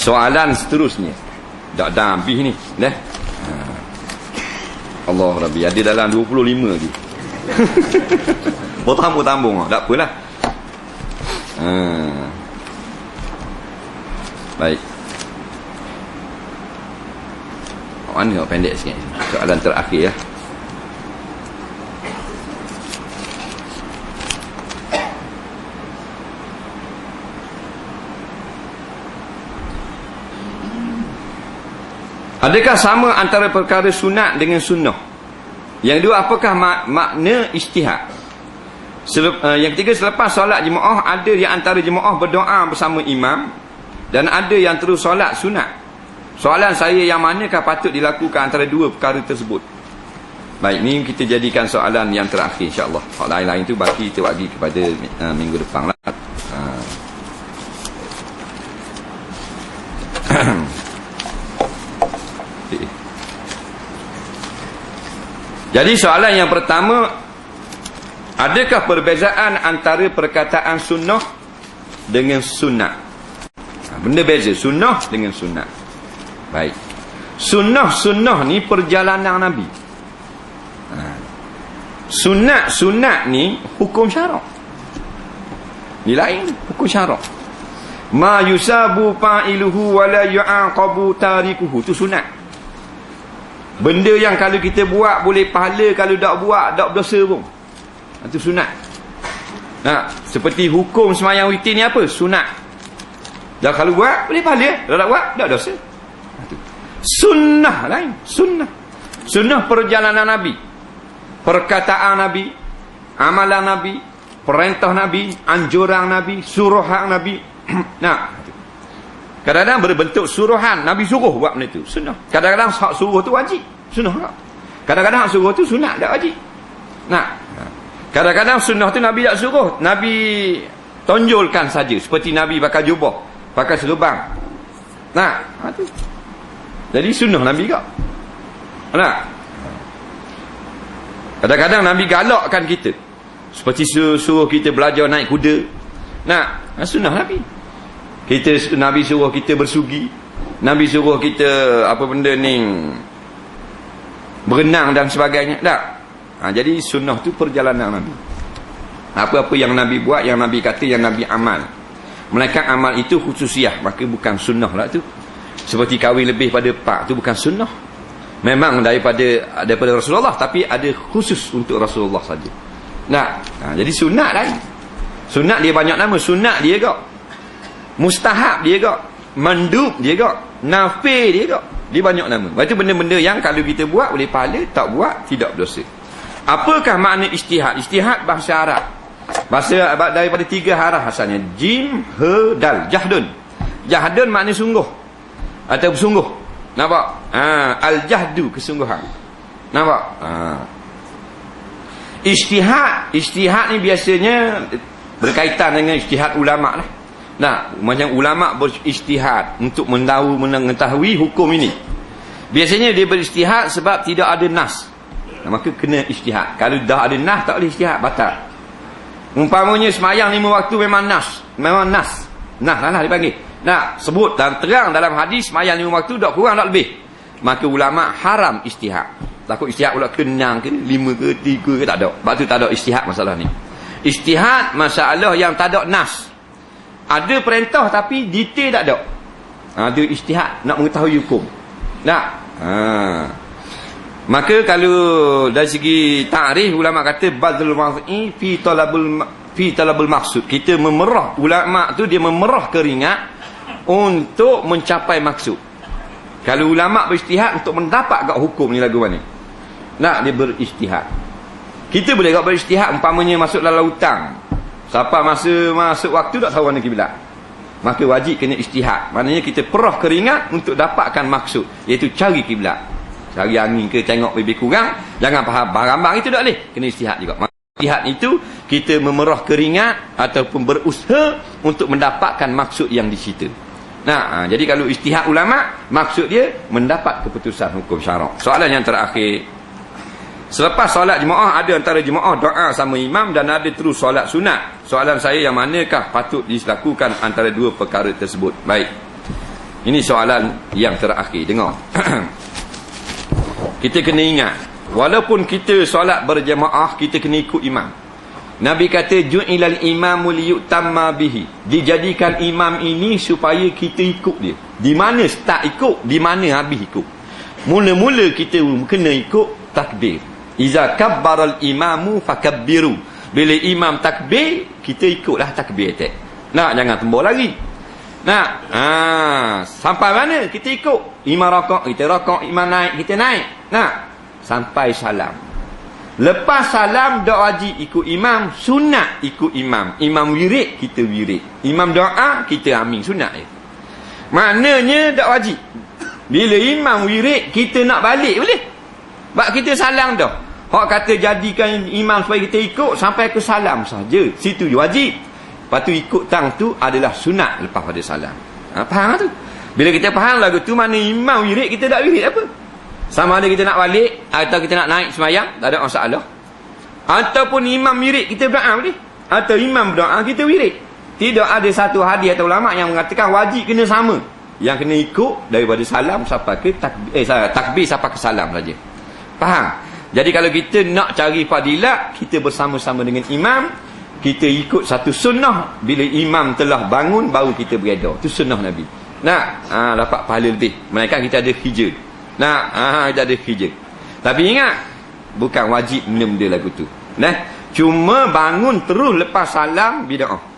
Soalan seterusnya. Dah habis ni. Dah. Allah Rabbi. Ada dalam 25 lagi. Bertambung-tambung. Tak apalah. Baik. Mana pendek sikit. Soalan terakhir ya. Adakah sama antara perkara sunat dengan sunnah? Yang dua, apakah makna ijtihad? Yang ketiga, selepas solat jemaah, ada di antara jemaah berdoa bersama imam dan ada yang terus solat sunat. Soalan saya, yang manakah patut dilakukan antara dua perkara tersebut? Baik, ni kita jadikan soalan yang terakhir insya-Allah. Hal lain-lain tu bagi kita bagi kepada minggu depan lah. Jadi soalan yang pertama, adakah perbezaan antara perkataan sunnah dengan sunat? Benda beza sunnah dengan sunat. Baik. Sunnah ni perjalanan Nabi. Sunat ni hukum syarak. Ni lain, hukum syarak. Ma yusabu fa'iluhu wa la yu'aqabu tarikuhu, tu sunat. Benda yang kalau kita buat boleh pahala, kalau tak buat tak berdosa pun. Itu sunat. Seperti hukum sembahyang witir ni apa? Sunat. Dan kalau buat boleh pahala, kalau tak buat tak dosa. Sunnah lain, sunnah perjalanan Nabi, perkataan Nabi, amalan Nabi, perintah Nabi, anjuran Nabi, suruhan Nabi. Kadang-kadang berbentuk suruhan, Nabi suruh buat benda tu, sunnah. Kadang-kadang hak suruh tu wajib, sunnah. Kadang-kadang hak suruh tu sunat, tak wajib. Kadang-kadang sunnah tu Nabi tak suruh, Nabi tonjolkan saja, seperti Nabi pakai jubah, pakai serban. Tu. Jadi sunnah Nabi kak. Kadang-kadang Nabi galakkan kita, seperti suruh kita belajar naik kuda. Sunnah Nabi. Nabi suruh kita bersugi, Nabi suruh kita apa benda ni, berenang dan sebagainya. Jadi sunnah tu perjalanan Nabi. Apa-apa yang Nabi buat, yang Nabi kata, yang Nabi amal, melainkan amal itu khususiah, maka bukan sunnah lah tu. Seperti kahwin lebih pada pak tu bukan sunnah. Memang daripada Rasulullah, tapi ada khusus untuk Rasulullah saja. Jadi sunat lain. Sunat dia banyak nama. Sunat dia kok, mustahab dia kok, mandub dia kok, nafil dia kok, dia banyak nama. Itu benda-benda yang kalau kita buat boleh pahala, tak buat tidak berdosa. Apakah makna ijtihad? Ijtihad bahasa Arab, bahasa daripada 3 haraf asalnya, jim, he, dal. Jahdun makna sungguh atau bersungguh. Nampak? Al-jahdu, kesungguhan. Nampak? Ijtihad ni biasanya berkaitan dengan ijtihad ulama lah. Macam ulama berijtihad untuk mengetahui hukum ini. Biasanya dia berijtihad sebab tidak ada nas. Maka kena ijtihad. Kalau dah ada nas, tak boleh ijtihad, batal. Umpamanya semayang 5 waktu memang nas. Memang nas. Nas lah dipanggil. Sebut dan terang dalam hadis semayang 5 waktu, tak kurang tak lebih. Maka ulama haram ijtihad. Takut ijtihad pula kenang ke 5 ke 3 ke, tak ada. Sebab tu tak ada ijtihad masalah ni. Ijtihad masalah yang tak ada nas. Ada perintah tapi detail tak ada. Itu ijtihad, nak mengetahui hukum. Maka kalau dari segi ta'rif, ulama kata badlul mar'i fi talabul maksud. Kita memerah, ulama tu dia memerah keringat untuk mencapai maksud. Kalau ulama berijtihad untuk mendapat kat hukum ni lagu mana, dia berijtihad. Kita boleh kat berijtihad, umpamanya masuk dalam hutang, siapa masuk waktu tak tahu mana kiblat, maka wajib kena ijtihad. Maknanya kita perah keringat untuk dapatkan maksud, iaitu cari kiblat, cari angin ke, tengok lebih kurang, jangan faham barang-barang itu tak boleh, kena ijtihad juga. Ijtihad itu kita memerah keringat ataupun berusaha untuk mendapatkan maksud yang di situ. Jadi kalau ijtihad ulama, maksud dia mendapat keputusan hukum syarak. Soalan yang terakhir, selepas solat jemaah, ada antara jemaah doa sama imam dan ada terus solat sunat. Soalan saya, yang manakah patut dilakukan antara dua perkara tersebut? Baik. Ini soalan yang terakhir. Dengar. Kita kena ingat, walaupun kita solat berjamaah, kita kena ikut imam. Nabi kata ju'ilal imamu liyutamma bihi. Dijadikan imam ini supaya kita ikut dia. Di mana start ikut, di mana habis ikut. Mula-mula kita kena ikut takbir. Iza kabbaral imamu fakabbiru. Bila imam takbir, kita ikutlah takbir tak. Nak, jangan tembur lagi. Nak, sampai mana kita ikut. Imam rakaat, kita rakaat, imam naik, kita naik. Nak, sampai salam. Lepas salam, tak wajib ikut imam, sunat ikut imam. Imam wirid, kita wirid. Imam doa, kita amin, sunat je. Maknanya tak wajib. Bila imam wirid, kita nak balik boleh. Sebab kita salam dah. Hak kata jadikan imam supaya kita ikut sampai ke salam saja. Situ je wajib. Lepas tu ikut tang tu adalah sunat lepas pada salam. Faham tu? Bila kita faham lagu tu, mana imam wirid, kita tak wirid apa? Sama ada kita nak balik atau kita nak naik semayang, tak ada masalah. Ataupun imam wirid, kita berdoa boleh. Atau imam berdoa, kita wirid. Tidak ada satu hadis atau ulama yang mengatakan wajib kena sama. Yang kena ikut daripada salam sampai ke takbir sampai ke salam saja. Faham? Jadi kalau kita nak cari fadilat, kita bersama-sama dengan imam, kita ikut satu sunnah. Bila imam telah bangun, baru kita bereda. Itu sunnah Nabi. Nak dapat pahala lebih. Melainkan kita ada hijr. Kita ada hijr. Tapi ingat, bukan wajib benda-benda lagu tu. Cuma bangun terus lepas salam bid'ah.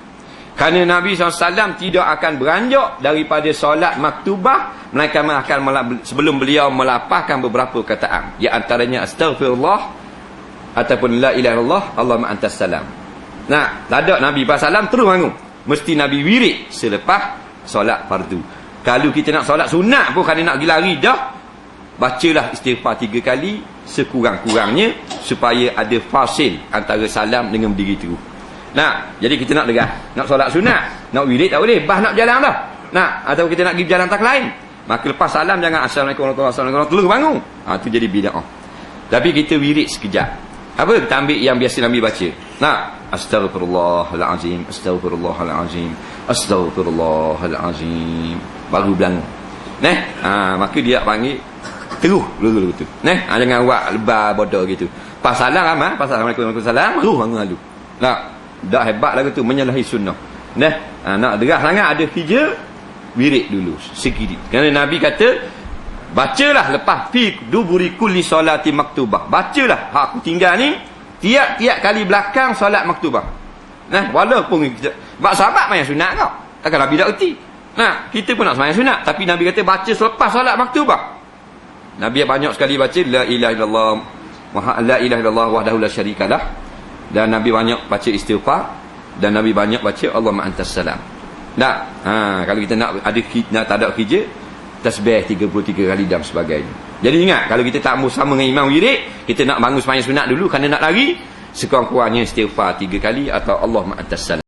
Kerana Nabi SAW tidak akan beranjak daripada solat maktubah, melainkan akan sebelum beliau melapahkan beberapa kataan. Di antaranya astaghfirullah ataupun la ilaha illallah, Allahumma antas salam. Tak ada Nabi pas salam terus bangun. Mesti Nabi wirid selepas solat fardu. Kalau kita nak solat sunat pun, kerana nak pergi lari dah, bacalah istighfar 3 kali sekurang-kurangnya supaya ada fasil antara salam dengan berdiri terus. Jadi kita nak legah, nak solat sunat, nak wirid tak boleh, bah nak berjalan dah. Atau kita nak pergi berjalan tak lain, maka lepas salam jangan assalamualaikum warahmatullahi wabarakatuh terus bangun. Tu jadi bid'ah. Tapi kita wirid sekejap. Apa? Kita ambil yang biasa Nabi baca. Astaghfirullahalazim, astaghfirullahalazim, astaghfirullahalazim. Baru berlangun. Maka dia panggil terus dulu tu. Jangan buat lebar bodoh gitu. Pas salam assalamualaikum warahmatullahi wabarakatuh, terus bangun lalu. Dah hebat lagu tu, menyalahi sunnah. Nak derah sangat ada hijr, wirid dulu sikit. Kerana Nabi kata, bacalah lepas fi duburi kulli solati maktubah. Bacalah hak aku tinggal ni tiap-tiap kali belakang solat maktubah. Walaupun sebab sahabat main sunat kau. Takkan Nabi tak erti. Kita pun nak sembahyang sunat, tapi Nabi kata baca selepas solat maktubah. Nabi banyak sekali baca la ilaha illallah wahdahu la syarikalah. Dan Nabi banyak baca istighfar, dan Nabi banyak baca Allahumma antas salam. Kalau kita nak tak ada hijr, tasbih 33 kali dan sebagainya. Jadi ingat, kalau kita tak sama dengan imam wirid, kita nak bangun sembahyang sunat dulu kerana nak lari, sekurang-kurangnya istighfar 3 kali atau Allahumma antas salam.